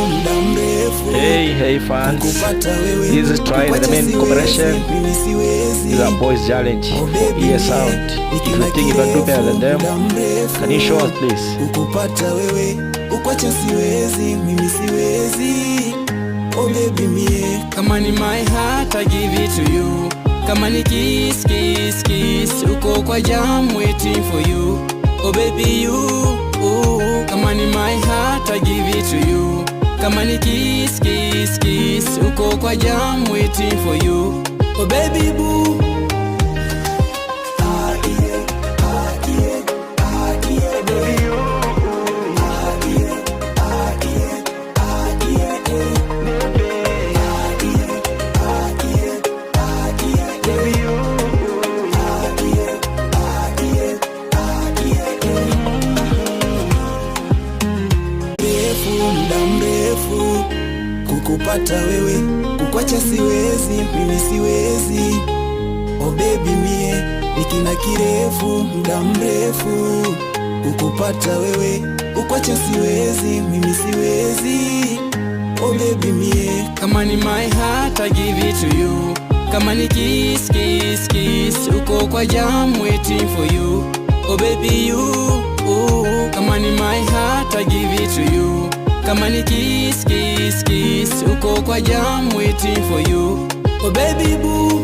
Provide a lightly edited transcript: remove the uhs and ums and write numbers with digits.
Hey fans, this is Try the main cooperation. These are boys challenge for EA Sound. If you think you can do better than them, can you show us please? Ukupata wewe, ukwacha siwezi, mimi siwezi. Oh baby mie, kama ni my heart I give it to you. Kama ni kiss, kiss, kiss, uko kwa jam waiting for you. Oh baby you, kama ni my heart I give it to you. Kama ni kiss, kiss, kiss, uko kwa jam waiting for you. Oh baby boo. Kukupata wewe, kukwacha siwezi, mimi siwezi. Oh baby mie, nikina kirefu, muda mrefu. Kukupata wewe, kukwacha siwezi, mimi siwezi. Oh baby mie, kama ni my heart I give it to you. Kama ni kiss, kiss, kiss, uko kwa jam waiting for you. Oh baby you, kama ni my heart I give it to you. Kama ni kiss, kiss, kiss, uko kwa jam waiting for you. Oh baby boo.